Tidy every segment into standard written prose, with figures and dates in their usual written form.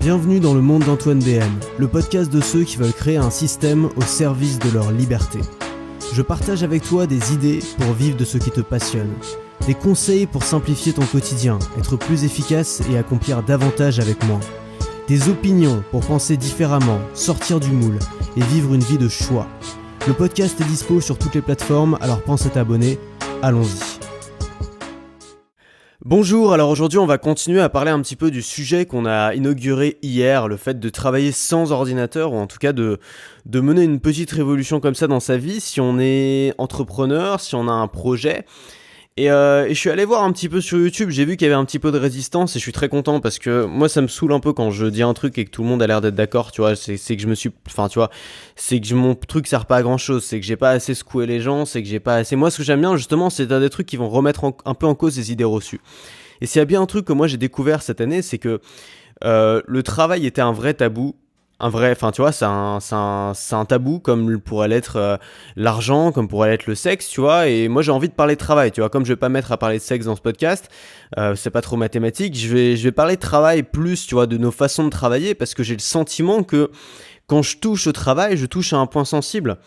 Bienvenue dans le monde d'Antoine BM, le podcast de ceux qui veulent créer un système au service de leur liberté. Je partage avec toi des idées pour vivre de ce qui te passionne, des conseils pour simplifier ton quotidien, être plus efficace et accomplir davantage avec moins, des opinions pour penser différemment, sortir du moule et vivre une vie de choix. Le podcast est dispo sur toutes les plateformes, alors pense à t'abonner, allons-y. Bonjour, alors aujourd'hui on va continuer à parler un petit peu du sujet qu'on a inauguré hier, le fait de travailler sans ordinateur ou en tout cas de mener une petite révolution comme ça dans sa vie si on est entrepreneur, si on a un projet. Et je suis allé voir un petit peu sur YouTube, j'ai vu qu'il y avait un petit peu de résistance et je suis très content parce que moi ça me saoule un peu quand je dis un truc et que tout le monde a l'air d'être d'accord, tu vois, c'est que je me suis, enfin tu vois, c'est que mon truc sert pas à grand chose, c'est que j'ai pas assez secoué les gens, c'est que j'ai pas assez, moi ce que j'aime bien justement c'est des trucs qui vont remettre un peu en cause les idées reçues. Et s'il y a bien un truc que moi j'ai découvert cette année, c'est que le travail était un vrai tabou. Enfin tu vois, c'est un tabou comme pourrait l'être l'argent, comme pourrait l'être le sexe, tu vois. Et moi j'ai envie de parler de travail, tu vois. Comme je vais pas me mettre à parler de sexe dans ce podcast, c'est pas trop mathématique. Je vais parler de travail plus, tu vois, de nos façons de travailler, parce que j'ai le sentiment que quand je touche au travail, je touche à un point sensible.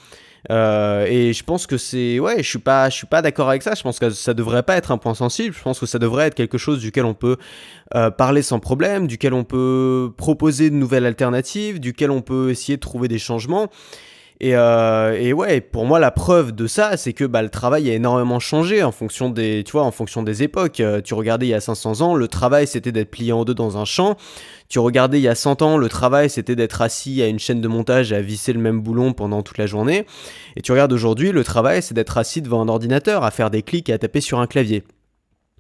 Et je pense que je suis pas d'accord avec ça. Je pense que ça devrait pas être un point sensible. Je pense que ça devrait être quelque chose duquel on peut parler sans problème, duquel on peut proposer de nouvelles alternatives, duquel on peut essayer de trouver des changements. Et ouais, pour moi, la preuve de ça, c'est que le travail a énormément changé en fonction des époques. Tu regardais il y a 500 ans, le travail, c'était d'être plié en deux dans un champ. Tu regardais il y a 100 ans, le travail, c'était d'être assis à une chaîne de montage et à visser le même boulon pendant toute la journée. Et tu regardes aujourd'hui, le travail, c'est d'être assis devant un ordinateur, à faire des clics et à taper sur un clavier.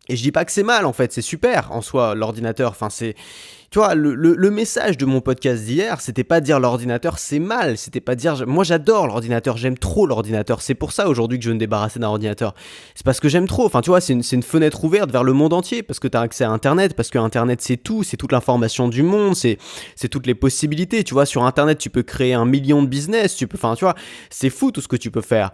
Et je dis pas que c'est mal, en fait, c'est super en soi, l'ordinateur. Enfin, tu vois, le message de mon podcast d'hier, c'était pas dire l'ordinateur c'est mal, c'était pas dire moi j'adore l'ordinateur, j'aime trop l'ordinateur, c'est pour ça aujourd'hui que je veux me débarrasser d'un ordinateur. C'est parce que j'aime trop, enfin tu vois, c'est une fenêtre ouverte vers le monde entier, parce que t'as accès à Internet, parce que Internet c'est tout, c'est toute l'information du monde, c'est toutes les possibilités, tu vois, sur Internet tu peux créer 1 million de business, enfin tu vois, c'est fou tout ce que tu peux faire.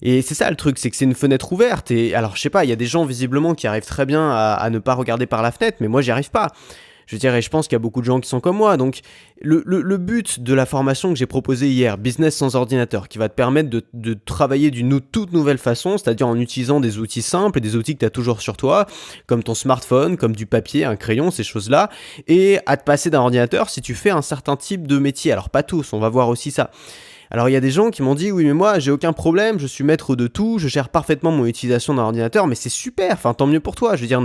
Et c'est ça le truc, c'est que c'est une fenêtre ouverte, et alors je sais pas, il y a des gens visiblement qui arrivent très bien à ne pas regarder par la fenêtre, mais moi j'y arrive pas. Je dirais, je pense qu'il y a beaucoup de gens qui sont comme moi. Donc, le but de la formation que j'ai proposée hier, Business sans ordinateur, qui va te permettre de travailler d'une toute nouvelle façon, c'est-à-dire en utilisant des outils simples et des outils que tu as toujours sur toi, comme ton smartphone, comme du papier, un crayon, ces choses-là, et à te passer d'un ordinateur si tu fais un certain type de métier. Alors, pas tous, on va voir aussi ça. Alors il y a des gens qui m'ont dit oui mais moi j'ai aucun problème, je suis maître de tout, je gère parfaitement mon utilisation d'un ordinateur, mais c'est super, enfin tant mieux pour toi, je veux dire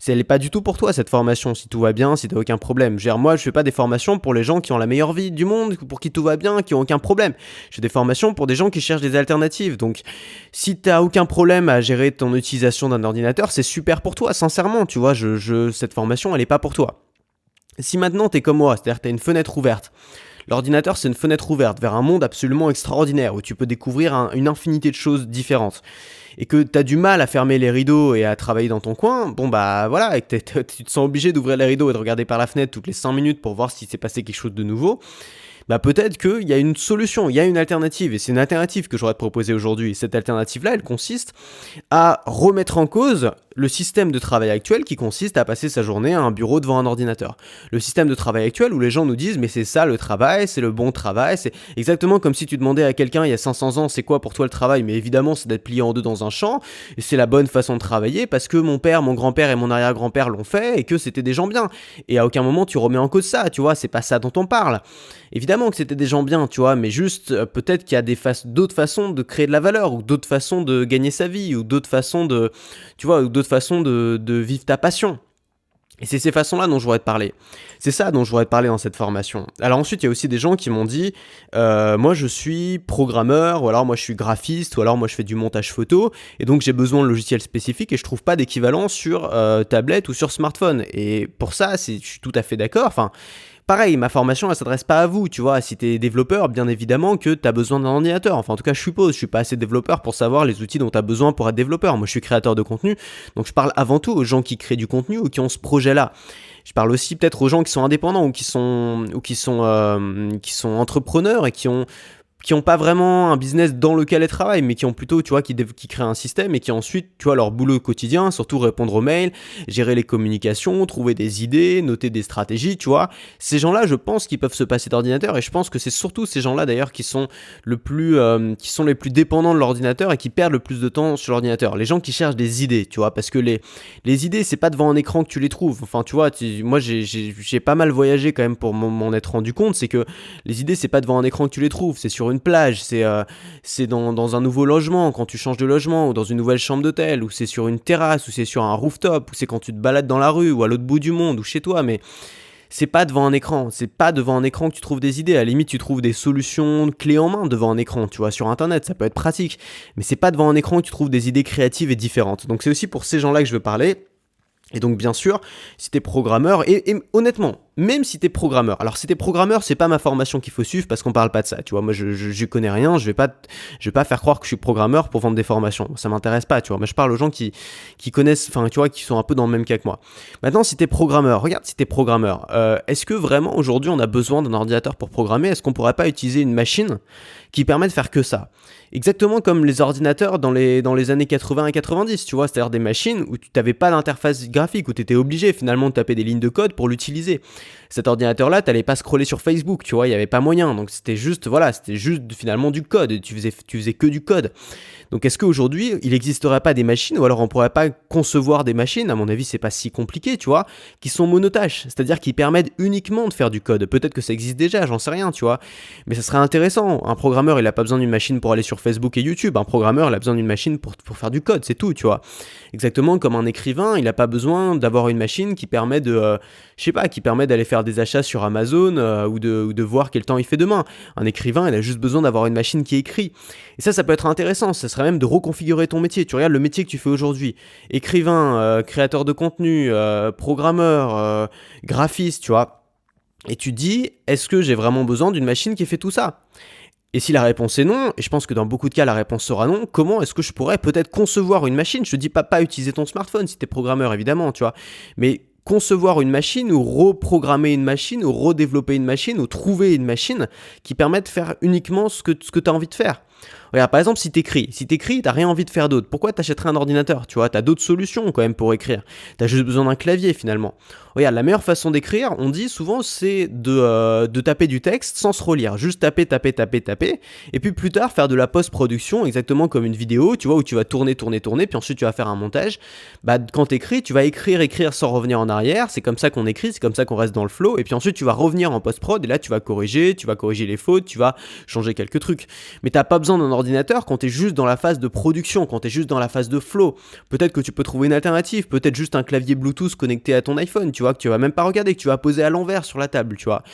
elle n'est pas du tout pour toi cette formation, si tout va bien, si t'as aucun problème. Je veux dire, moi je fais pas des formations pour les gens qui ont la meilleure vie du monde, pour qui tout va bien, qui ont aucun problème. Je fais des formations pour des gens qui cherchent des alternatives, donc si t'as aucun problème à gérer ton utilisation d'un ordinateur, c'est super pour toi, sincèrement, tu vois, cette formation elle est pas pour toi. Si maintenant t'es comme moi, c'est-à-dire que t'as une fenêtre ouverte, l'ordinateur, c'est une fenêtre ouverte vers un monde absolument extraordinaire où tu peux découvrir une infinité de choses différentes. Et que tu as du mal à fermer les rideaux et à travailler dans ton coin, bon bah voilà, et que tu te sens obligé d'ouvrir les rideaux et de regarder par la fenêtre toutes les 5 minutes pour voir s'il s'est passé quelque chose de nouveau, bah peut-être qu'il y a une solution, il y a une alternative, et c'est une alternative que j'aurais à te proposer aujourd'hui. Et cette alternative-là, elle consiste à remettre en cause le système de travail actuel qui consiste à passer sa journée à un bureau devant un ordinateur. Le système de travail actuel où les gens nous disent mais c'est ça le travail, c'est le bon travail, c'est exactement comme si tu demandais à quelqu'un il y a 500 ans c'est quoi pour toi le travail, mais évidemment c'est d'être plié en deux dans un champ, et c'est la bonne façon de travailler parce que mon père, mon grand-père et mon arrière-grand-père l'ont fait et que c'était des gens bien. Et à aucun moment tu remets en cause ça, tu vois, c'est pas ça dont on parle. Évidemment que c'était des gens bien, tu vois, mais juste peut-être qu'il y a d'autres façons de créer de la valeur, ou d'autres façons de gagner sa vie, ou d'autres façons de vivre ta passion. Et c'est ces façons-là dont je voudrais te parler. C'est ça dont je voudrais te parler dans cette formation. Alors ensuite, il y a aussi des gens qui m'ont dit moi je suis programmeur, ou alors moi je suis graphiste, ou alors moi je fais du montage photo, et donc j'ai besoin de logiciels spécifiques et je trouve pas d'équivalent sur tablette ou sur smartphone. Et pour ça, je suis tout à fait d'accord. Enfin, pareil, ma formation, elle s'adresse pas à vous, tu vois. Si t'es développeur, bien évidemment que t'as besoin d'un ordinateur. Enfin, en tout cas, je suppose. Je suis pas assez développeur pour savoir les outils dont t'as besoin pour être développeur. Moi, je suis créateur de contenu. Donc, je parle avant tout aux gens qui créent du contenu ou qui ont ce projet-là. Je parle aussi peut-être aux gens qui sont indépendants ou qui sont entrepreneurs et qui ont qui ont pas vraiment un business dans lequel elles travaillent, mais qui ont plutôt, tu vois, qui créent un système et qui ensuite, tu vois, leur boulot quotidien, surtout répondre aux mails, gérer les communications, trouver des idées, noter des stratégies, tu vois. Ces gens-là, je pense qu'ils peuvent se passer d'ordinateur et je pense que c'est surtout ces gens-là d'ailleurs qui sont qui sont les plus dépendants de l'ordinateur et qui perdent le plus de temps sur l'ordinateur. Les gens qui cherchent des idées, tu vois, parce que les idées, c'est pas devant un écran que tu les trouves. Enfin, tu vois, moi, j'ai pas mal voyagé quand même pour m'en être rendu compte, c'est que les idées, c'est pas devant un écran que tu les trouves, c'est sur une plage, c'est dans un nouveau logement, quand tu changes de logement, ou dans une nouvelle chambre d'hôtel, ou c'est sur une terrasse, ou c'est sur un rooftop, ou c'est quand tu te balades dans la rue, ou à l'autre bout du monde, ou chez toi, mais c'est pas devant un écran, c'est pas devant un écran que tu trouves des idées, à la limite tu trouves des solutions clés en main devant un écran, tu vois, sur internet, ça peut être pratique, mais c'est pas devant un écran que tu trouves des idées créatives et différentes, donc c'est aussi pour ces gens-là que je veux parler. Et donc bien sûr, si t'es programmeur, et honnêtement, même si t'es programmeur, alors si t'es programmeur, c'est pas ma formation qu'il faut suivre parce qu'on parle pas de ça, tu vois, moi je connais rien, je vais pas faire croire que je suis programmeur pour vendre des formations, ça m'intéresse pas, tu vois, mais je parle aux gens qui connaissent, enfin tu vois, qui sont un peu dans le même cas que moi. Maintenant, si t'es programmeur, regarde si t'es programmeur, est-ce que vraiment aujourd'hui on a besoin d'un ordinateur pour programmer? Est-ce qu'on pourrait pas utiliser une machine qui permet de faire que ça? Exactement comme les ordinateurs dans les années 80 et 90, tu vois, c'est-à-dire des machines où tu n'avais pas d'interface graphique, où tu étais obligé finalement de taper des lignes de code pour l'utiliser. Cet ordinateur-là, tu n'allais pas scroller sur Facebook, tu vois, il n'y avait pas moyen, donc c'était juste finalement du code, tu faisais que du code. Donc est-ce qu'aujourd'hui, il n'existerait pas des machines, ou alors on pourrait pas concevoir des machines, à mon avis c'est pas si compliqué, tu vois, qui sont monotâches, c'est-à-dire qui permettent uniquement de faire du code. Peut-être que ça existe déjà, j'en sais rien, tu vois, mais ça serait intéressant. Un programmeur, il a pas besoin d'une machine pour aller sur Facebook et YouTube, un programmeur, il a besoin d'une machine pour faire du code, c'est tout, tu vois. Exactement comme un écrivain, il a pas besoin d'avoir une machine qui permet qui permet d'aller faire des achats sur Amazon ou de voir quel temps il fait demain. Un écrivain, il a juste besoin d'avoir une machine qui écrit. Et ça peut être intéressant, ça serait même de reconfigurer ton métier. Tu regardes le métier que tu fais aujourd'hui, écrivain, créateur de contenu, programmeur, graphiste, tu vois. Et tu te dis, est-ce que j'ai vraiment besoin d'une machine qui fait tout ça ? Et si la réponse est non, et je pense que dans beaucoup de cas la réponse sera non, comment est-ce que je pourrais peut-être concevoir une machine ? Je te dis pas utiliser ton smartphone si t'es programmeur évidemment, tu vois, mais concevoir une machine ou reprogrammer une machine ou redévelopper une machine ou trouver une machine qui permet de faire uniquement ce que tu as envie de faire. Regarde, par exemple, si t'écris, t'as rien envie de faire d'autre. Pourquoi t'achèterais un ordinateur ? Tu vois, t'as d'autres solutions quand même pour écrire. T'as juste besoin d'un clavier finalement. Regarde, la meilleure façon d'écrire, on dit souvent, c'est de taper du texte sans se relire. Juste taper, et puis plus tard faire de la post-production, exactement comme une vidéo, tu vois, où tu vas tourner, puis ensuite tu vas faire un montage. Bah, quand t'écris, tu vas écrire sans revenir en arrière. C'est comme ça qu'on écrit, c'est comme ça qu'on reste dans le flow. Et puis ensuite tu vas revenir en post-prod et là tu vas corriger les fautes, tu vas changer quelques trucs. Mais t'as pas besoin d'un ordinateur quand t'es juste dans la phase de production, quand t'es juste dans la phase de flow. Peut-être que tu peux trouver une alternative, peut-être juste un clavier Bluetooth connecté à ton iPhone, tu vois, que tu vas même pas regarder, que tu vas poser à l'envers sur la table, tu vois.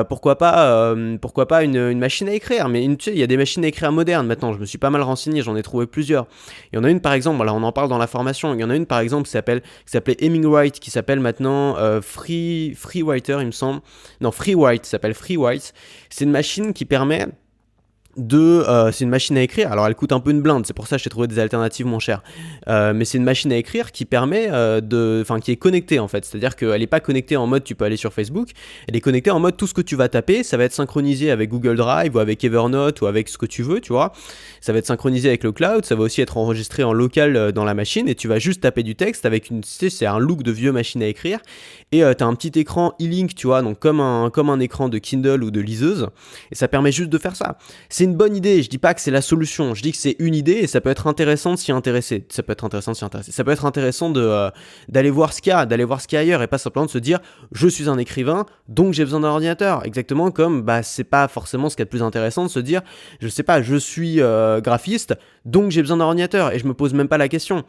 Pourquoi pas une machine à écrire, mais tu sais, il y a des machines à écrire modernes maintenant, je me suis pas mal renseigné, j'en ai trouvé plusieurs. Il y en a une par exemple, là on en parle dans la formation, il y en a une par exemple qui s'appelait Hemingwrite, qui s'appelle maintenant FreeWriter, il me semble. Non, FreeWrite, ça s'appelle FreeWrite. C'est une machine qui permet c'est une machine à écrire, alors elle coûte un peu une blinde, c'est pour ça que j'ai trouvé des alternatives moins chères, mais c'est une machine à écrire qui permet qui est connectée en fait, c'est-à-dire qu'elle n'est pas connectée en mode tu peux aller sur Facebook, elle est connectée en mode tout ce que tu vas taper, ça va être synchronisé avec Google Drive ou avec Evernote ou avec ce que tu veux, tu vois, ça va être synchronisé avec le cloud, ça va aussi être enregistré en local dans la machine et tu vas juste taper du texte avec c'est un look de vieux machine à écrire et t'as un petit écran e-link, tu vois, donc comme un écran de Kindle ou de liseuse, et ça permet juste de faire ça. C'est une bonne idée, je dis pas que c'est la solution, je dis que c'est une idée et ça peut être intéressant de s'y intéresser. Ça peut être intéressant d'aller voir ce qu'il y a, ailleurs et pas simplement de se dire je suis un écrivain donc j'ai besoin d'un ordinateur. Exactement comme c'est pas forcément ce qu'il y a de plus intéressant de se dire je sais pas, je suis graphiste donc j'ai besoin d'un ordinateur et je me pose même pas la question.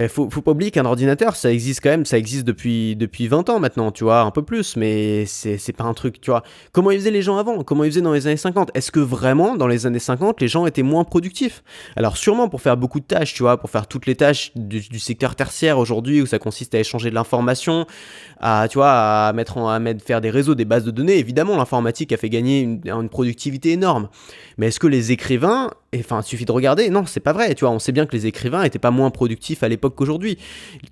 Faut pas oublier qu'un ordinateur, ça existe depuis 20 ans maintenant, tu vois, un peu plus, mais c'est pas un truc, tu vois. Comment ils faisaient les gens avant ? Comment ils faisaient dans les années 50 ? Est-ce que vraiment, dans les années 50, les gens étaient moins productifs ? Alors sûrement pour faire beaucoup de tâches, tu vois, pour faire toutes les tâches du secteur tertiaire aujourd'hui, où ça consiste à échanger de l'information, à faire des réseaux, des bases de données. Évidemment, l'informatique a fait gagner une productivité énorme. Mais est-ce que les écrivains, il suffit de regarder, non, c'est pas vrai, tu vois, on sait bien que les écrivains étaient pas moins productifs à l'époque l'époque qu'aujourd'hui.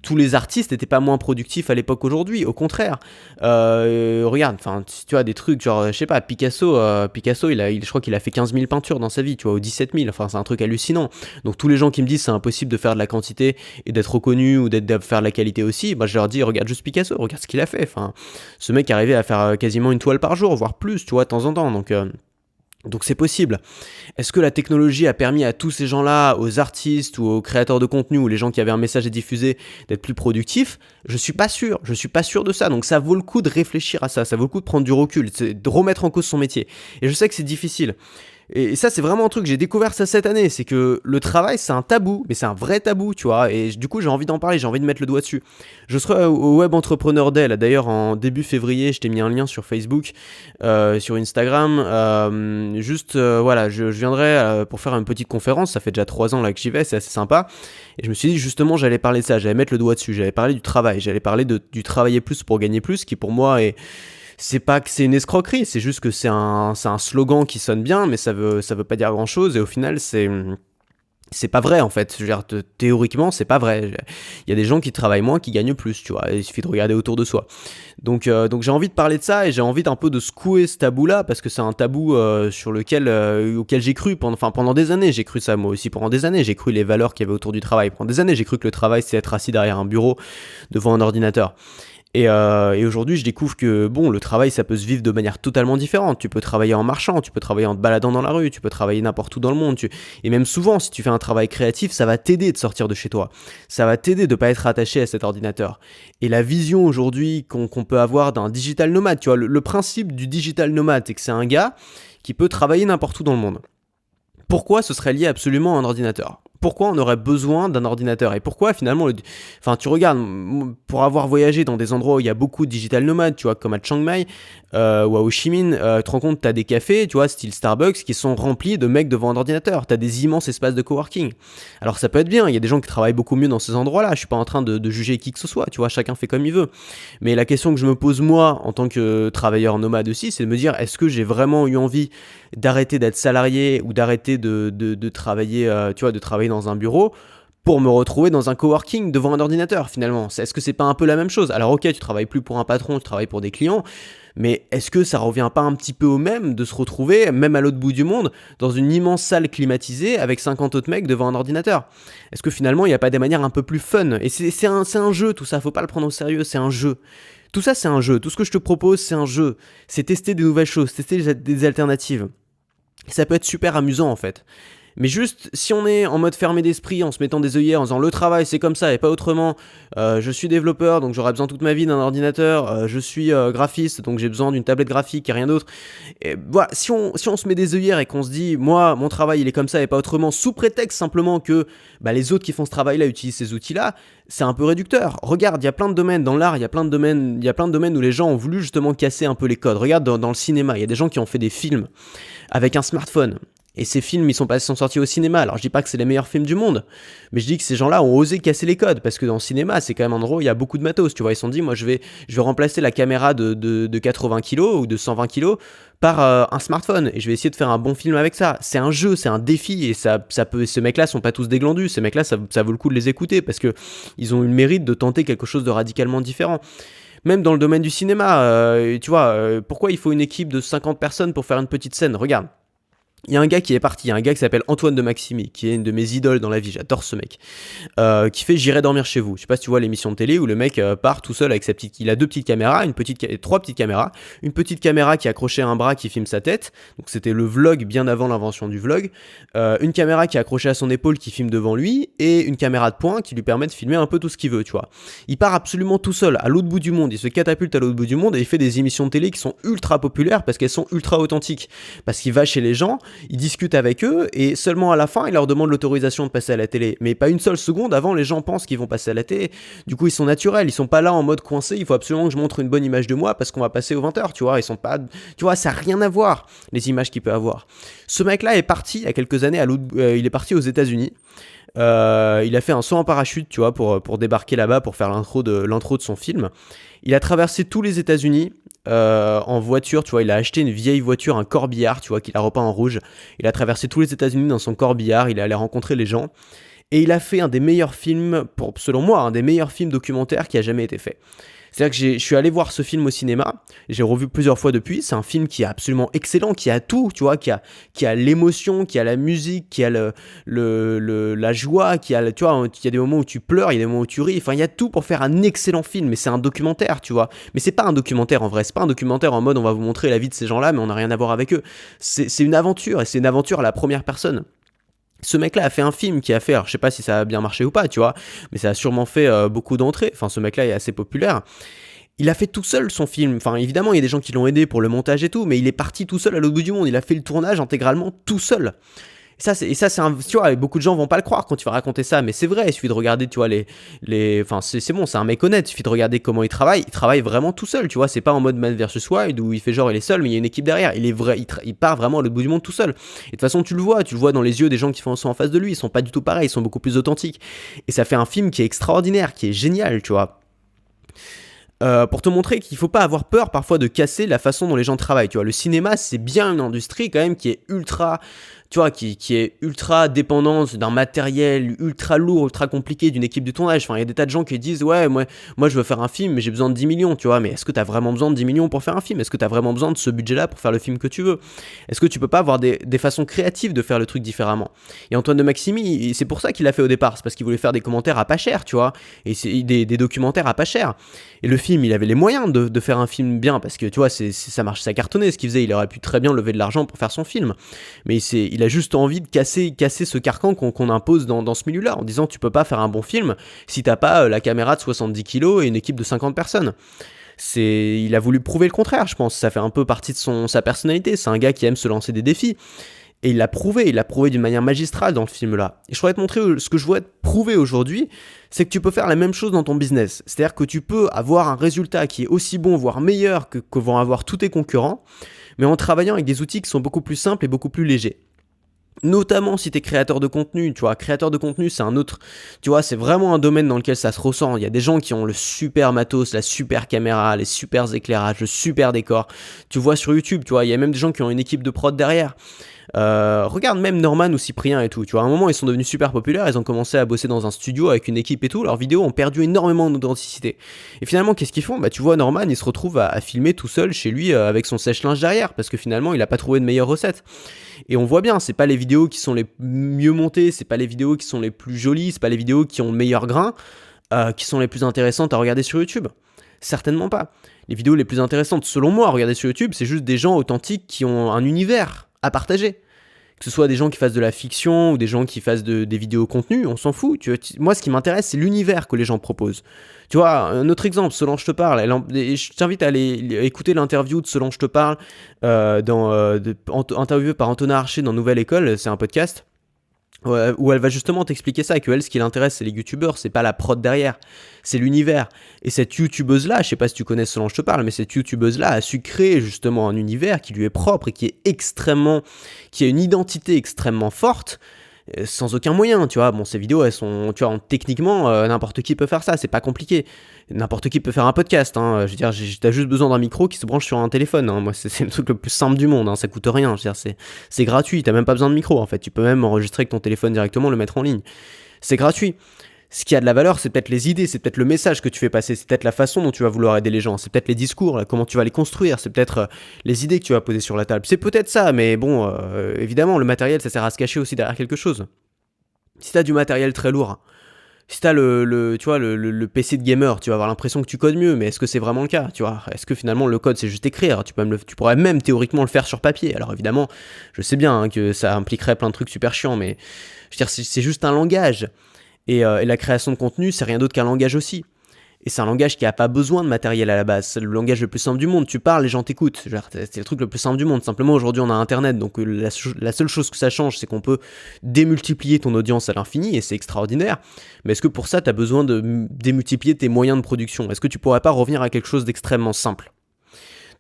Tous les artistes n'étaient pas moins productifs à l'époque qu'aujourd'hui, au contraire. Regarde, enfin, tu vois, des trucs genre, je sais pas, Picasso, je crois qu'il a fait 15 000 peintures dans sa vie, tu vois, ou 17 000, enfin, c'est un truc hallucinant. Donc tous les gens qui me disent c'est impossible de faire de la quantité et d'être reconnu ou de faire de la qualité aussi, bah, je leur dis regarde juste Picasso, regarde ce qu'il a fait. Enfin, ce mec arrivait à faire quasiment une toile par jour, voire plus, tu vois, de temps en temps. Donc c'est possible. Est-ce que la technologie a permis à tous ces gens-là, aux artistes ou aux créateurs de contenu ou les gens qui avaient un message à diffuser d'être plus productifs? Je suis pas sûr de ça. Donc ça vaut le coup de réfléchir à ça, ça vaut le coup de prendre du recul, de remettre en cause son métier. Et je sais que c'est difficile. Et ça, c'est vraiment un truc, j'ai découvert ça cette année, c'est que le travail, c'est un tabou, mais c'est un vrai tabou, tu vois, et du coup, j'ai envie d'en parler, j'ai envie de mettre le doigt dessus. Je serai au Web Entrepreneur Day, là, d'ailleurs, en début février, je t'ai mis un lien sur Facebook, sur Instagram, voilà, je viendrai pour faire une petite conférence, ça fait déjà 3 ans là que j'y vais, c'est assez sympa, et je me suis dit, justement, j'allais parler de ça, j'allais mettre le doigt dessus, j'allais parler du travail, j'allais parler du travailler plus pour gagner plus, qui pour moi c'est pas que c'est une escroquerie, c'est juste que c'est un slogan qui sonne bien, mais ça veut pas dire grand chose, et au final, c'est pas vrai en fait. Je veux dire, théoriquement, c'est pas vrai. Il y a des gens qui travaillent moins, qui gagnent plus, tu vois. Il suffit de regarder autour de soi. Donc j'ai envie de parler de ça et j'ai envie d'un peu de secouer ce tabou-là parce que c'est un tabou auquel j'ai cru pendant des années. J'ai cru ça moi aussi pendant des années. J'ai cru les valeurs qu'il y avait autour du travail. Pendant des années, j'ai cru que le travail, c'est être assis derrière un bureau devant un ordinateur. Et aujourd'hui, je découvre que bon, le travail, ça peut se vivre de manière totalement différente. Tu peux travailler en marchant, tu peux travailler en te baladant dans la rue, tu peux travailler n'importe où dans le monde. Et même souvent, si tu fais un travail créatif, ça va t'aider de sortir de chez toi. Ça va t'aider de ne pas être attaché à cet ordinateur. Et la vision aujourd'hui qu'on peut avoir d'un digital nomade, tu vois, le principe du digital nomade, c'est que c'est un gars qui peut travailler n'importe où dans le monde. Pourquoi ce serait lié absolument à un ordinateur ? Pourquoi on aurait besoin d'un ordinateur ? Et pourquoi finalement, tu regardes, pour avoir voyagé dans des endroits où il y a beaucoup de digital nomades, tu vois, comme à Chiang Mai ou à Ho Chi Minh, tu te rends compte, tu as des cafés, tu vois, style Starbucks, qui sont remplis de mecs devant un ordinateur. Tu as des immenses espaces de coworking. Alors ça peut être bien, il y a des gens qui travaillent beaucoup mieux dans ces endroits-là, je suis pas en train de juger qui que ce soit, tu vois, chacun fait comme il veut. Mais la question que je me pose moi, en tant que travailleur nomade aussi, c'est de me dire, est-ce que j'ai vraiment eu envie d'arrêter d'être salarié ou d'arrêter de travailler, tu vois, de travailler dans un bureau pour me retrouver dans un coworking devant un ordinateur finalement. Est-ce que c'est pas un peu la même chose ? Alors ok, tu travailles plus pour un patron, tu travailles pour des clients, mais est-ce que ça revient pas un petit peu au même de se retrouver, même à l'autre bout du monde, dans une immense salle climatisée avec 50 autres mecs devant un ordinateur ? Est-ce que finalement il n'y a pas des manières un peu plus fun ? Et c'est un jeu tout ça, faut pas le prendre au sérieux, c'est un jeu. Tout ça c'est un jeu, tout ce que je te propose c'est un jeu, c'est tester des nouvelles choses, tester des alternatives. Et ça peut être super amusant en fait. Mais juste, si on est en mode fermé d'esprit, en se mettant des œillères, en disant le travail c'est comme ça et pas autrement, je suis développeur donc j'aurai besoin toute ma vie d'un ordinateur, je suis graphiste donc j'ai besoin d'une tablette graphique et rien d'autre. Et voilà, si on se met des œillères et qu'on se dit moi mon travail il est comme ça et pas autrement, sous prétexte simplement que les autres qui font ce travail-là utilisent ces outils-là, c'est un peu réducteur. Regarde, il y a plein de domaines dans l'art, il y a plein de domaines où les gens ont voulu justement casser un peu les codes. Regarde dans le cinéma, il y a des gens qui ont fait des films avec un smartphone. Et ces films, ils sont sortis au cinéma. Alors, je dis pas que c'est les meilleurs films du monde, mais je dis que ces gens-là ont osé casser les codes, parce que dans le cinéma, c'est quand même un endroit où il y a beaucoup de matos, tu vois. Ils se sont dit, moi, je vais remplacer la caméra de 80 kilos ou de 120 kilos par un smartphone, et je vais essayer de faire un bon film avec ça. C'est un jeu, c'est un défi, et ça peut. Ces mecs-là sont pas tous des glandus. Ces mecs-là, ça vaut le coup de les écouter, parce que ils ont eu le mérite de tenter quelque chose de radicalement différent. Même dans le domaine du cinéma, tu vois, pourquoi il faut une équipe de 50 personnes pour faire une petite scène ? Regarde. Il y a un gars qui est parti, il y a un gars qui s'appelle Antoine de Maximi, qui est une de mes idoles dans la vie, j'adore ce mec, qui fait J'irai dormir chez vous. Je sais pas si tu vois l'émission de télé où le mec part tout seul avec il a 2 petites caméras, trois petites caméras, une petite caméra qui est accrochée à un bras qui filme sa tête, donc c'était le vlog bien avant l'invention du vlog, une caméra qui est accrochée à son épaule qui filme devant lui, et une caméra de poing qui lui permet de filmer un peu tout ce qu'il veut, tu vois. Il part absolument tout seul, à l'autre bout du monde, il se catapulte à l'autre bout du monde et il fait des émissions de télé qui sont ultra populaires parce qu'elles sont ultra authentiques, parce qu'il va chez les gens, il discute avec eux et seulement à la fin il leur demande l'autorisation de passer à la télé, mais pas une seule seconde avant les gens pensent qu'ils vont passer à la télé. Du coup ils sont naturels, ils sont pas là en mode coincé, il faut absolument que je montre une bonne image de moi parce qu'on va passer aux 20h, tu vois. Ils sont pas, tu vois, ça a rien à voir les images qu'il peut avoir. Ce mec là est parti il y a quelques années il est parti aux États-Unis. Il a fait un saut en parachute, tu vois, pour débarquer là-bas, pour faire l'intro de son film. Il a traversé tous les États-Unis en voiture, tu vois. Il a acheté une vieille voiture, un corbillard, tu vois, qu'il a repeint en rouge. Il a traversé tous les États-Unis dans son corbillard. Il est allé rencontrer les gens. Et il a fait un des meilleurs films, selon moi, un des meilleurs films documentaires qui a jamais été fait. C'est-à-dire que je suis allé voir ce film au cinéma, j'ai revu plusieurs fois depuis, c'est un film qui est absolument excellent, qui a tout, tu vois, qui a l'émotion, qui a la musique, qui a la joie, qui a, tu vois, il y a des moments où tu pleures, il y a des moments où tu ris, enfin il y a tout pour faire un excellent film, mais c'est un documentaire, tu vois. Mais c'est pas un documentaire en vrai, c'est pas un documentaire en mode on va vous montrer la vie de ces gens-là, mais on n'a rien à voir avec eux. C'est une aventure, et c'est une aventure à la première personne. Ce mec-là a fait un film qui a fait, alors je sais pas si ça a bien marché ou pas, tu vois, mais ça a sûrement fait beaucoup d'entrées. Enfin, ce mec-là est assez populaire. Il a fait tout seul son film. Enfin, évidemment, il y a des gens qui l'ont aidé pour le montage et tout, mais il est parti tout seul à l'autre bout du monde. Il a fait le tournage intégralement tout seul. Et ça, c'est un, tu vois, beaucoup de gens vont pas le croire quand tu vas raconter ça, mais c'est vrai. Il suffit de regarder, tu vois, enfin, c'est bon, c'est un mec honnête. Il suffit de regarder comment il travaille. Il travaille vraiment tout seul, tu vois. C'est pas en mode Man vs Wild où il fait genre il est seul, mais il y a une équipe derrière. Il est vrai, il part vraiment à l'autre bout du monde tout seul. Et de toute façon, tu le vois dans les yeux des gens qui sont en face de lui. Ils sont pas du tout pareils, ils sont beaucoup plus authentiques. Et ça fait un film qui est extraordinaire, qui est génial, tu vois. Pour te montrer qu'il faut pas avoir peur parfois de casser la façon dont les gens travaillent. Tu vois, le cinéma, c'est bien une industrie quand même qui est ultra, tu vois, qui est ultra dépendante d'un matériel ultra lourd, ultra compliqué, d'une équipe de tournage. Enfin, il y a des tas de gens qui disent ouais, moi je veux faire un film, mais j'ai besoin de 10 millions, tu vois. Mais est-ce que tu as vraiment besoin de 10 millions pour faire un film? Est-ce que tu as vraiment besoin de ce budget-là pour faire le film que tu veux? Est-ce que tu peux pas avoir des façons créatives de faire le truc différemment? Et Antoine de Maximi, c'est pour ça qu'il l'a fait au départ, c'est parce qu'il voulait faire des commentaires à pas cher, tu vois, et c'est des documentaires à pas cher. Et le film, il avait les moyens de faire un film bien, parce que tu vois, ça marche, ça cartonnait ce qu'il faisait, il aurait pu très bien lever de l'argent pour faire son film. Mais il a juste envie de casser ce carcan qu'on impose dans ce milieu-là, en disant tu peux pas faire un bon film si t'as pas la caméra de 70 kilos et une équipe de 50 personnes. Il a voulu prouver le contraire, je pense, ça fait un peu partie de sa personnalité, c'est un gars qui aime se lancer des défis. Et il l'a prouvé d'une manière magistrale dans le film-là. Et je pourrais te montrer ce que je vois te prouver aujourd'hui, c'est que tu peux faire la même chose dans ton business. C'est-à-dire que tu peux avoir un résultat qui est aussi bon, voire meilleur que vont avoir tous tes concurrents, mais en travaillant avec des outils qui sont beaucoup plus simples et beaucoup plus légers. Notamment si tu es créateur de contenu, tu vois, créateur de contenu c'est un autre, tu vois, c'est vraiment un domaine dans lequel ça se ressent. Il y a des gens qui ont le super matos, la super caméra, les super éclairages, le super décor. Tu vois sur YouTube, tu vois, il y a même des gens qui ont une équipe de prod derrière. Regarde même Norman ou Cyprien et tout, tu vois, à un moment ils sont devenus super populaires, ils ont commencé à bosser dans un studio avec une équipe et tout, leurs vidéos ont perdu énormément d'authenticité. Et finalement qu'est-ce qu'ils font? Bah tu vois Norman il se retrouve à filmer tout seul chez lui avec son sèche-linge derrière, parce que finalement il a pas trouvé de meilleure recette. Et on voit bien, c'est pas les vidéos qui sont les mieux montées, c'est pas les vidéos qui sont les plus jolies, c'est pas les vidéos qui ont le meilleur grain, qui sont les plus intéressantes à regarder sur YouTube. Certainement pas. Les vidéos les plus intéressantes, selon moi, à regarder sur YouTube, c'est juste des gens authentiques qui ont un univers à partager. Que ce soit des gens qui fassent de la fiction ou des gens qui fassent des vidéos contenu, on s'en fout. Moi, ce qui m'intéresse, c'est l'univers que les gens proposent. Tu vois, un autre exemple, Solange te parle. Je t'invite à aller écouter l'interview de Solange te parle, interviewée par Antonin Archer dans Nouvelle École, c'est un podcast. Où elle va justement t'expliquer ça, que elle, ce qui l'intéresse, c'est les youtubeurs, c'est pas la prod derrière, c'est l'univers. Et cette youtubeuse-là, je sais pas si tu connais Solange te parle, mais cette youtubeuse-là a su créer justement un univers qui lui est propre et qui a une identité extrêmement forte, sans aucun moyen, tu vois. Bon, ces vidéos, elles sont, tu vois, techniquement, n'importe qui peut faire ça, c'est pas compliqué. N'importe qui peut faire un podcast, hein. Je veux dire, t'as juste besoin d'un micro qui se branche sur un téléphone, hein. Moi, c'est le truc le plus simple du monde, hein. Ça coûte rien, je veux dire, c'est gratuit, t'as même pas besoin de micro, en fait. Tu peux même enregistrer avec ton téléphone directement, le mettre en ligne. C'est gratuit. Ce qui a de la valeur, c'est peut-être les idées, c'est peut-être le message que tu fais passer, c'est peut-être la façon dont tu vas vouloir aider les gens, c'est peut-être les discours, là, comment tu vas les construire, c'est peut-être les idées que tu vas poser sur la table. C'est peut-être ça, mais bon, évidemment, le matériel, ça sert à se cacher aussi derrière quelque chose. Si t'as du matériel très lourd, si t'as le PC de gamer, tu vas avoir l'impression que tu codes mieux, mais est-ce que c'est vraiment le cas, tu vois? Est-ce que finalement le code c'est juste écrire? Tu pourrais même théoriquement le faire sur papier. Alors évidemment, je sais bien hein, que ça impliquerait plein de trucs super chiants, mais je veux dire, c'est juste un langage. Et la création de contenu, c'est rien d'autre qu'un langage aussi. Et c'est un langage qui n'a pas besoin de matériel à la base. C'est le langage le plus simple du monde. Tu parles, les gens t'écoutent. C'est le truc le plus simple du monde. Simplement, aujourd'hui, on a Internet. Donc, la seule chose que ça change, c'est qu'on peut démultiplier ton audience à l'infini. Et c'est extraordinaire. Mais est-ce que pour ça, tu as besoin de démultiplier tes moyens de production? Est-ce que tu pourrais pas revenir à quelque chose d'extrêmement simple?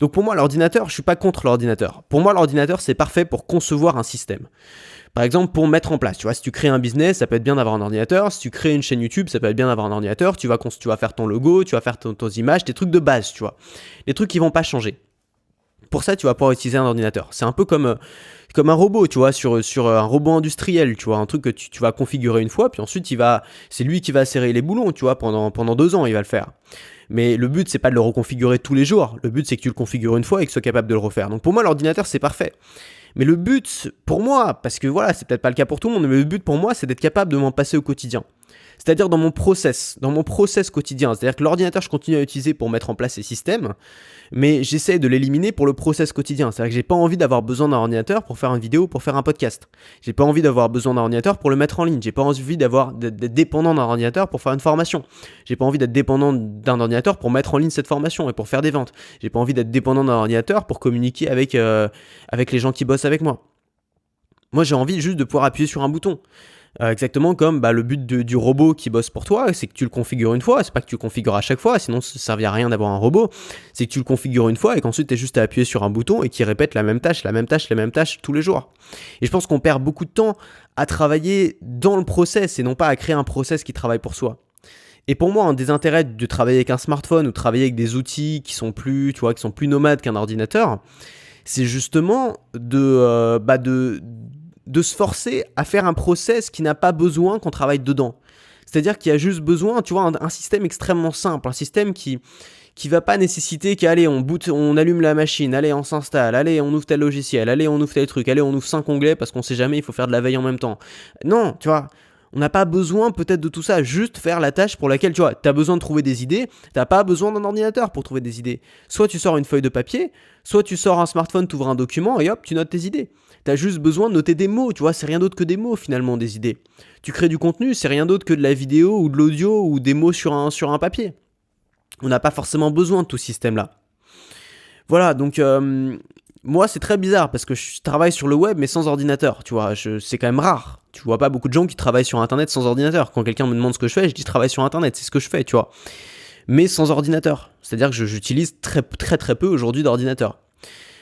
Donc, pour moi, l'ordinateur, je suis pas contre l'ordinateur. Pour moi, l'ordinateur, c'est parfait pour concevoir un système. Par exemple, pour mettre en place, tu vois, si tu crées un business, ça peut être bien d'avoir un ordinateur. Si tu crées une chaîne YouTube, ça peut être bien d'avoir un ordinateur. Tu vas faire ton logo, tu vas faire tes images, tes trucs de base, tu vois. Les trucs qui vont pas changer. pour ça, tu vas pouvoir utiliser un ordinateur. C'est un peu comme un robot, tu vois, sur un robot industriel, tu vois, un truc que tu vas configurer une fois, puis ensuite c'est lui qui va serrer les boulons, tu vois, pendant 2 ans, il va le faire. Mais le but, c'est pas de le reconfigurer tous les jours. Le but, c'est que tu le configures une fois et que tu sois capable de le refaire. Donc pour moi, l'ordinateur, c'est parfait. Mais le but, pour moi, parce que voilà, c'est peut-être pas le cas pour tout le monde, mais le but pour moi, c'est d'être capable de m'en passer au quotidien. C'est-à-dire dans mon process quotidien. C'est-à-dire que l'ordinateur, je continue à l'utiliser pour mettre en place ces systèmes, mais j'essaie de l'éliminer pour le process quotidien. C'est-à-dire que j'ai pas envie d'avoir besoin d'un ordinateur pour faire une vidéo, pour faire un podcast. J'ai pas envie d'avoir besoin d'un ordinateur pour le mettre en ligne. J'ai pas envie d'être dépendant d'un ordinateur pour faire une formation. J'ai pas envie d'être dépendant d'un ordinateur pour mettre en ligne cette formation et pour faire des ventes. J'ai pas envie d'être dépendant d'un ordinateur pour communiquer avec les gens qui bossent avec moi. Moi, j'ai envie juste de pouvoir appuyer sur un bouton. Exactement comme le but du robot qui bosse pour toi, c'est que tu le configures une fois, c'est pas que tu le configures à chaque fois, sinon ça ne servirait à rien d'avoir un robot, c'est que tu le configures une fois et qu'ensuite tu es juste à appuyer sur un bouton et qu'il répète la même tâche tous les jours. Et je pense qu'on perd beaucoup de temps à travailler dans le process et non pas à créer un process qui travaille pour soi. Et pour moi, un des intérêts de travailler avec un smartphone ou de travailler avec des outils qui sont plus nomades qu'un ordinateur, c'est justement de se forcer à faire un process qui n'a pas besoin qu'on travaille dedans. C'est-à-dire qu'il y a juste besoin, tu vois, un système extrêmement simple, un système qui va pas nécessiter qu'allez, on allume la machine, allez, on s'installe, allez, on ouvre tel logiciel, allez, on ouvre tel truc, allez, on ouvre 5 onglets parce qu'on sait jamais, il faut faire de la veille en même temps. Non, tu vois, on n'a pas besoin peut-être de tout ça, juste faire la tâche pour laquelle, tu vois, t'as besoin de trouver des idées, t'as pas besoin d'un ordinateur pour trouver des idées. Soit tu sors une feuille de papier, soit tu sors un smartphone, t'ouvres un document et hop, tu notes tes idées. T'as juste besoin de noter des mots, tu vois, c'est rien d'autre que des mots finalement, des idées. Tu crées du contenu, c'est rien d'autre que de la vidéo ou de l'audio ou des mots sur un papier. On n'a pas forcément besoin de tout ce système-là. Voilà, donc moi c'est très bizarre parce que je travaille sur le web mais sans ordinateur, tu vois, c'est quand même rare. Tu vois pas beaucoup de gens qui travaillent sur internet sans ordinateur. Quand quelqu'un me demande ce que je fais, je dis travaille sur internet, c'est ce que je fais, tu vois. Mais sans ordinateur. C'est-à-dire que j'utilise très très peu aujourd'hui d'ordinateur.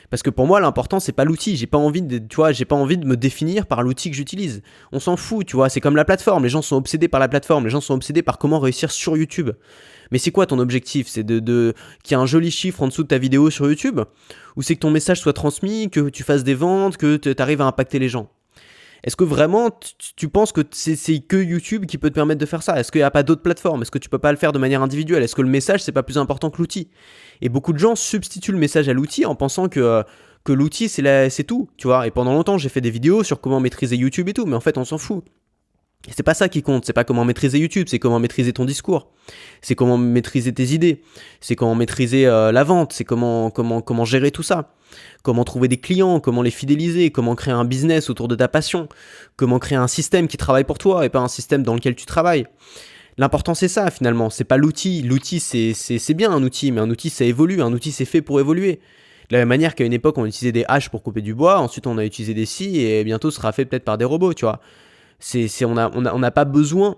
Parce que pour moi, l'important, c'est pas l'outil. J'ai pas envie de me définir par l'outil que j'utilise. On s'en fout, tu vois. C'est comme la plateforme. Les gens sont obsédés par la plateforme. Les gens sont obsédés par comment réussir sur YouTube. Mais c'est quoi ton objectif ? C'est qu'il y ait un joli chiffre en dessous de ta vidéo sur YouTube ? Ou c'est que ton message soit transmis, que tu fasses des ventes, que tu arrives à impacter les gens ? Est-ce que vraiment tu penses que c'est que YouTube qui peut te permettre de faire ça ? Est-ce qu'il n'y a pas d'autres plateformes ? Est-ce que tu peux pas le faire de manière individuelle ? Est-ce que le message c'est pas plus important que l'outil ? Et beaucoup de gens substituent le message à l'outil en pensant que l'outil c'est tout, tu vois. Et pendant longtemps j'ai fait des vidéos sur comment maîtriser YouTube et tout, mais en fait on s'en fout. Et c'est pas ça qui compte, c'est pas comment maîtriser YouTube, c'est comment maîtriser ton discours, c'est comment maîtriser tes idées, c'est comment maîtriser la vente, c'est comment gérer tout ça, comment trouver des clients, comment les fidéliser, comment créer un business autour de ta passion, comment créer un système qui travaille pour toi et pas un système dans lequel tu travailles. L'important c'est ça finalement, c'est pas l'outil. L'outil c'est bien un outil, mais un outil ça évolue, un outil c'est fait pour évoluer. De la même manière qu'à une époque on utilisait des haches pour couper du bois, ensuite on a utilisé des scies et bientôt ce sera fait peut-être par des robots, tu vois. On n'a pas besoin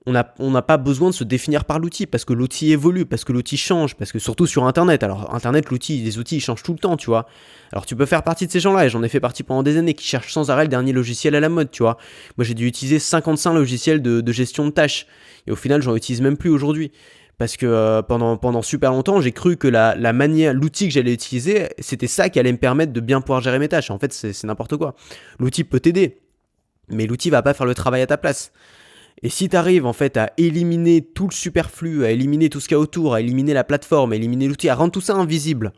de se définir par l'outil parce que l'outil évolue, parce que l'outil change, parce que surtout sur internet. Alors internet, les outils ils changent tout le temps, tu vois. Alors tu peux faire partie de ces gens-là et j'en ai fait partie pendant des années qui cherchent sans arrêt le dernier logiciel à la mode, tu vois. Moi j'ai dû utiliser 55 logiciels de gestion de tâches et au final j'en utilise même plus aujourd'hui. Parce que pendant super longtemps, j'ai cru que l'outil que j'allais utiliser, c'était ça qui allait me permettre de bien pouvoir gérer mes tâches. En fait, c'est n'importe quoi. L'outil peut t'aider, mais l'outil va pas faire le travail à ta place. Et si tu arrives en fait à éliminer tout le superflu, à éliminer tout ce qu'il y a autour, à éliminer la plateforme, à éliminer l'outil, à rendre tout ça invisible,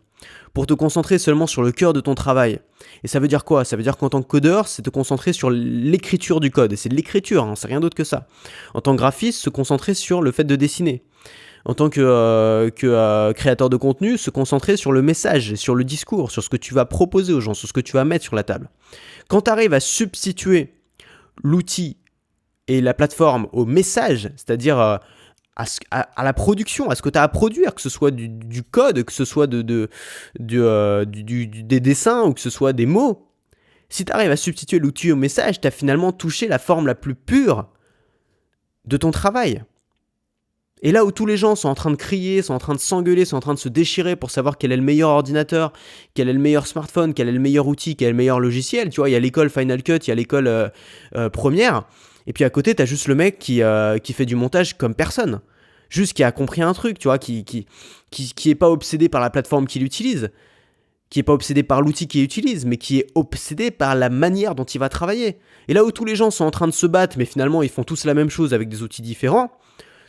pour te concentrer seulement sur le cœur de ton travail. Et ça veut dire quoi ? Ça veut dire qu'en tant que codeur, c'est te concentrer sur l'écriture du code. Et c'est de l'écriture, hein, c'est rien d'autre que ça. En tant que graphiste, se concentrer sur le fait de dessiner. En tant que créateur de contenu, se concentrer sur le message, sur le discours, sur ce que tu vas proposer aux gens, sur ce que tu vas mettre sur la table. Quand tu arrives à substituer l'outil et la plateforme au message, c'est-à-dire à la production, à ce que tu as à produire, que ce soit du code, que ce soit des dessins ou que ce soit des mots, si tu arrives à substituer l'outil au message, tu as finalement touché la forme la plus pure de ton travail. Et là où tous les gens sont en train de crier, sont en train de s'engueuler, sont en train de se déchirer pour savoir quel est le meilleur ordinateur, quel est le meilleur smartphone, quel est le meilleur outil, quel est le meilleur logiciel, tu vois, il y a l'école Final Cut, il y a l'école Premiere, et puis à côté, t'as juste le mec qui fait du montage comme personne, juste qui a compris un truc, tu vois, qui est pas obsédé par la plateforme qu'il utilise. qui est pas obsédé par l'outil qu'il utilise, mais qui est obsédé par la manière dont il va travailler. Et là où tous les gens sont en train de se battre, mais finalement ils font tous la même chose avec des outils différents,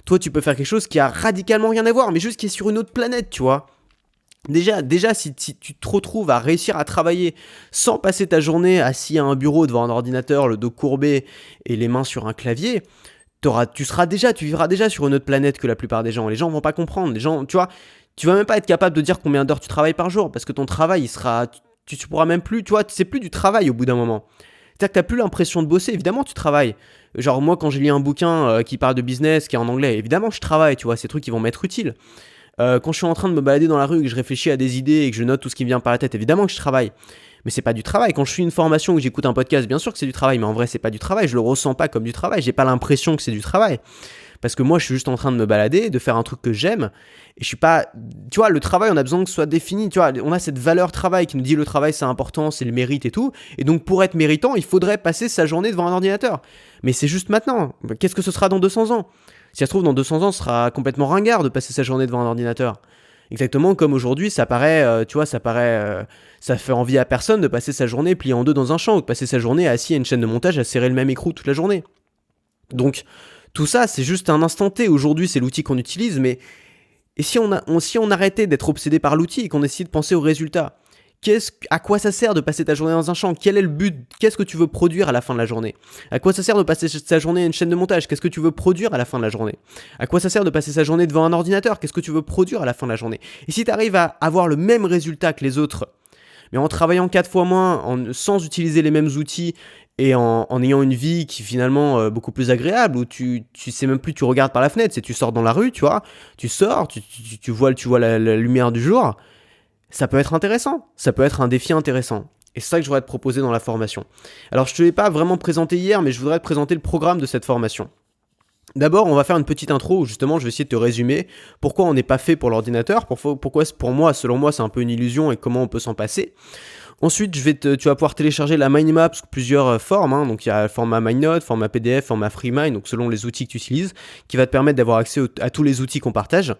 toi tu peux faire quelque chose qui a radicalement rien à voir, mais juste qui est sur une autre planète, tu vois. Déjà si tu te retrouves à réussir à travailler sans passer ta journée assis à un bureau devant un ordinateur, le dos courbé et les mains sur un clavier, tu vivras déjà sur une autre planète que la plupart des gens. Les gens vont pas comprendre. Les gens, tu vois, tu vas même pas être capable de dire combien d'heures tu travailles par jour parce que ton travail, tu pourras même plus, tu vois, c'est plus du travail au bout d'un moment. C'est-à-dire que t'as plus l'impression de bosser. Évidemment, tu travailles. Genre moi, quand je lis un bouquin qui parle de business, qui est en anglais, évidemment, je travaille. Tu vois, ces trucs qui vont m'être utiles. Quand je suis en train de me balader dans la rue et que je réfléchis à des idées et que je note tout ce qui me vient par la tête, évidemment que je travaille. Mais c'est pas du travail. Quand je suis une formation ou que j'écoute un podcast, bien sûr que c'est du travail, mais en vrai, c'est pas du travail. Je le ressens pas comme du travail. J'ai pas l'impression que c'est du travail. Parce que moi, je suis juste en train de me balader, de faire un truc que j'aime. Et je suis pas. Tu vois, le travail, on a besoin que ce soit défini. Tu vois, on a cette valeur travail qui nous dit le travail, c'est important, c'est le mérite et tout. Et donc, pour être méritant, il faudrait passer sa journée devant un ordinateur. Mais c'est juste maintenant. Qu'est-ce que ce sera dans 200 ans ? Si ça se trouve, dans 200 ans, ce sera complètement ringard de passer sa journée devant un ordinateur. Exactement comme aujourd'hui, ça fait envie à personne de passer sa journée pliée en deux dans un champ ou de passer sa journée assis à une chaîne de montage à serrer le même écrou toute la journée. Donc, tout ça, c'est juste un instant T. Aujourd'hui, c'est l'outil qu'on utilise, mais et si on arrêtait d'être obsédé par l'outil et qu'on essayait de penser au résultat ? À quoi ça sert de passer ta journée dans un champ ? Quel est le but ? Qu'est-ce que tu veux produire à la fin de la journée ? À quoi ça sert de passer sa journée à une chaîne de montage ? Qu'est-ce que tu veux produire à la fin de la journée ? À quoi ça sert de passer sa journée devant un ordinateur ? Qu'est-ce que tu veux produire à la fin de la journée ? Et si tu arrives à avoir le même résultat que les autres, mais en travaillant 4 fois moins, sans utiliser les mêmes outils et en ayant une vie qui est finalement beaucoup plus agréable, où tu sais même plus, tu regardes par la fenêtre, c'est tu sors dans la rue, tu vois, tu sors, tu vois la lumière du jour. Ça peut être intéressant, ça peut être un défi intéressant. Et c'est ça que je voudrais te proposer dans la formation. Alors je ne te l'ai pas vraiment présenté hier, mais je voudrais te présenter le programme de cette formation. D'abord, on va faire une petite intro où justement je vais essayer de te résumer pourquoi on n'est pas fait pour l'ordinateur, pourquoi pour moi, selon moi, c'est un peu une illusion et comment on peut s'en passer. Ensuite, tu vas pouvoir télécharger la mind map sous plusieurs formes, hein. Donc il y a le format MindNote, format PDF, format FreeMind, donc selon les outils que tu utilises, qui va te permettre d'avoir accès à tous les outils qu'on partage.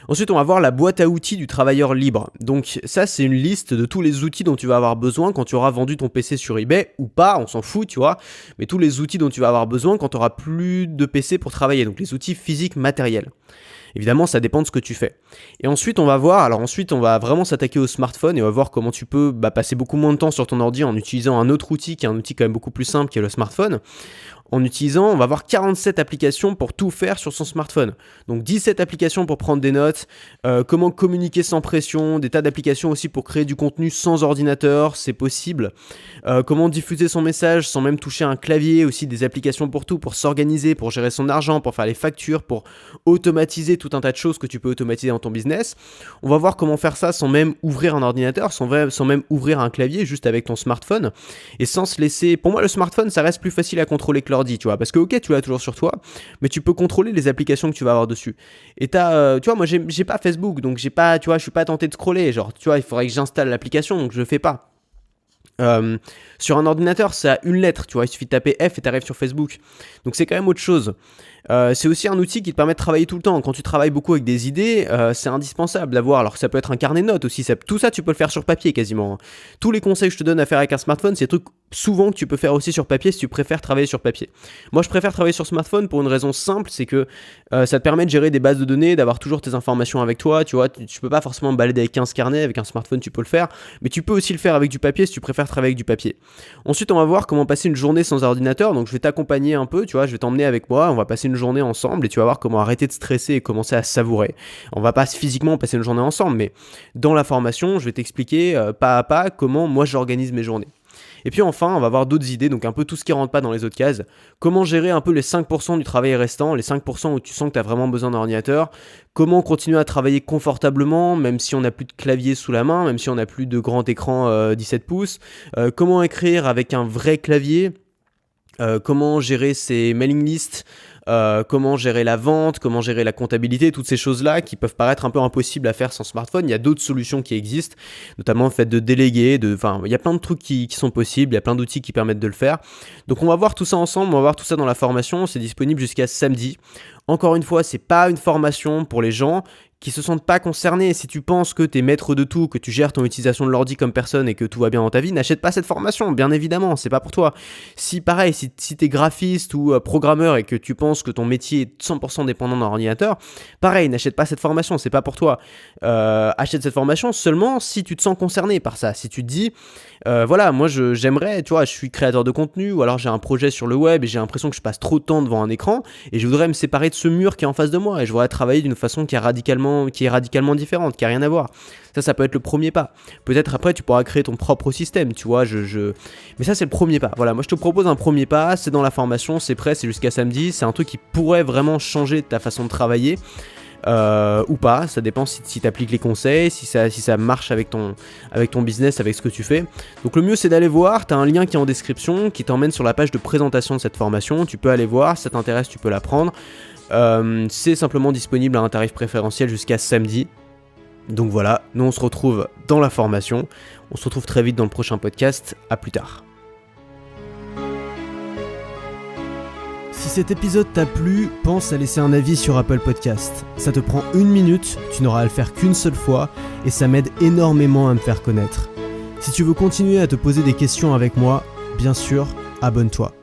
Ensuite, on va voir la boîte à outils du travailleur libre. Donc ça, c'est une liste de tous les outils dont tu vas avoir besoin quand tu auras vendu ton PC sur eBay ou pas, on s'en fout, tu vois. Mais tous les outils dont tu vas avoir besoin quand tu auras plus de PC pour travailler, donc les outils physiques matériels. Évidemment, ça dépend de ce que tu fais. Et ensuite, on va vraiment s'attaquer au smartphone et on va voir comment tu peux passer beaucoup moins de temps sur ton ordi en utilisant un autre outil qui est un outil quand même beaucoup plus simple qui est le smartphone. On va avoir 47 applications pour tout faire sur son smartphone. Donc 17 applications pour prendre des notes, comment communiquer sans pression, des tas d'applications aussi pour créer du contenu sans ordinateur, c'est possible. Comment diffuser son message sans même toucher un clavier, aussi des applications pour tout, pour s'organiser, pour gérer son argent, pour faire les factures, pour automatiser tout un tas de choses que tu peux automatiser dans ton business. On va voir comment faire ça sans même ouvrir un ordinateur, sans même ouvrir un clavier, juste avec ton smartphone, et sans se laisser... Pour moi, le smartphone, ça reste plus facile à contrôler que l'ordi, tu vois, parce que ok, tu l'as toujours sur toi, mais tu peux contrôler les applications que tu vas avoir dessus. Et tu vois, moi j'ai pas Facebook, donc tu vois, je suis pas tenté de scroller, genre, tu vois, il faudrait que j'installe l'application, donc je le fais pas. Sur un ordinateur, c'est à une lettre, tu vois, il suffit de taper F et t'arrives sur Facebook. Donc c'est quand même autre chose. C'est aussi un outil qui te permet de travailler tout le temps. Quand tu travailles beaucoup avec des idées, c'est indispensable d'avoir. Alors ça peut être un carnet de notes aussi. Tout ça, tu peux le faire sur papier quasiment. Tous les conseils que je te donne à faire avec un smartphone, c'est des trucs souvent que tu peux faire aussi sur papier si tu préfères travailler sur papier. Moi, je préfère travailler sur smartphone pour une raison simple, c'est que ça te permet de gérer des bases de données, d'avoir toujours tes informations avec toi. Tu vois, tu peux pas forcément me balader avec 15 carnets. Avec un smartphone, tu peux le faire, mais tu peux aussi le faire avec du papier si tu préfères travailler avec du papier. Ensuite, on va voir comment passer une journée sans ordinateur. Donc, je vais t'accompagner un peu, tu vois, je vais t'emmener avec moi. On va passer une journée ensemble et tu vas voir comment arrêter de stresser et commencer à savourer. On va pas physiquement passer une journée ensemble, mais dans la formation, je vais t'expliquer pas à pas comment moi j'organise mes journées. Et puis enfin, on va voir d'autres idées, donc un peu tout ce qui rentre pas dans les autres cases. Comment gérer un peu les 5% du travail restant, les 5% où tu sens que tu as vraiment besoin d'un ordinateur. Comment continuer à travailler confortablement, même si on n'a plus de clavier sous la main, même si on n'a plus de grand écran 17 pouces. Comment écrire avec un vrai clavier. Comment gérer ses mailing lists, comment gérer la vente, comment gérer la comptabilité, toutes ces choses-là qui peuvent paraître un peu impossibles à faire sans smartphone. Il y a d'autres solutions qui existent, notamment le fait de déléguer, il y a plein de trucs qui sont possibles, il y a plein d'outils qui permettent de le faire. Donc on va voir tout ça ensemble, on va voir tout ça dans la formation, c'est disponible jusqu'à samedi. Encore une fois, c'est pas une formation pour les gens qui se sentent pas concernés. Si tu penses que t'es maître de tout, que tu gères ton utilisation de l'ordi comme personne et que tout va bien dans ta vie, n'achète pas cette formation, bien évidemment, c'est pas pour toi. Si t'es graphiste ou programmeur et que tu penses que ton métier est 100% dépendant d'un ordinateur, pareil, n'achète pas cette formation, c'est pas pour toi. Achète cette formation seulement si tu te sens concerné par ça. Si tu te dis, voilà, moi j'aimerais, tu vois, je suis créateur de contenu ou alors j'ai un projet sur le web et j'ai l'impression que je passe trop de temps devant un écran et je voudrais me séparer de ce mur qui est en face de moi et je voudrais travailler d'une façon qui est radicalement différente, qui a rien à voir. Ça peut être le premier pas. Peut-être après tu pourras créer ton propre système, tu vois, mais ça c'est le premier pas. Voilà, moi je te propose un premier pas, c'est dans la formation, c'est prêt, c'est jusqu'à samedi, c'est un truc qui pourrait vraiment changer ta façon de travailler. Ou pas, ça dépend si tu appliques les conseils, si ça marche avec ton business, avec ce que tu fais. Donc le mieux c'est d'aller voir, tu as un lien qui est en description, qui t'emmène sur la page de présentation de cette formation, tu peux aller voir, si ça t'intéresse tu peux la prendre. C'est simplement disponible à un tarif préférentiel jusqu'à samedi. Donc voilà, nous on se retrouve dans la formation, on se retrouve très vite dans le prochain podcast, à plus tard. Si cet épisode t'a plu, pense à laisser un avis sur Apple Podcast. Ça te prend 1 minute, tu n'auras à le faire qu'une seule fois et ça m'aide énormément à me faire connaître. Si tu veux continuer à te poser des questions avec moi, bien sûr, abonne-toi.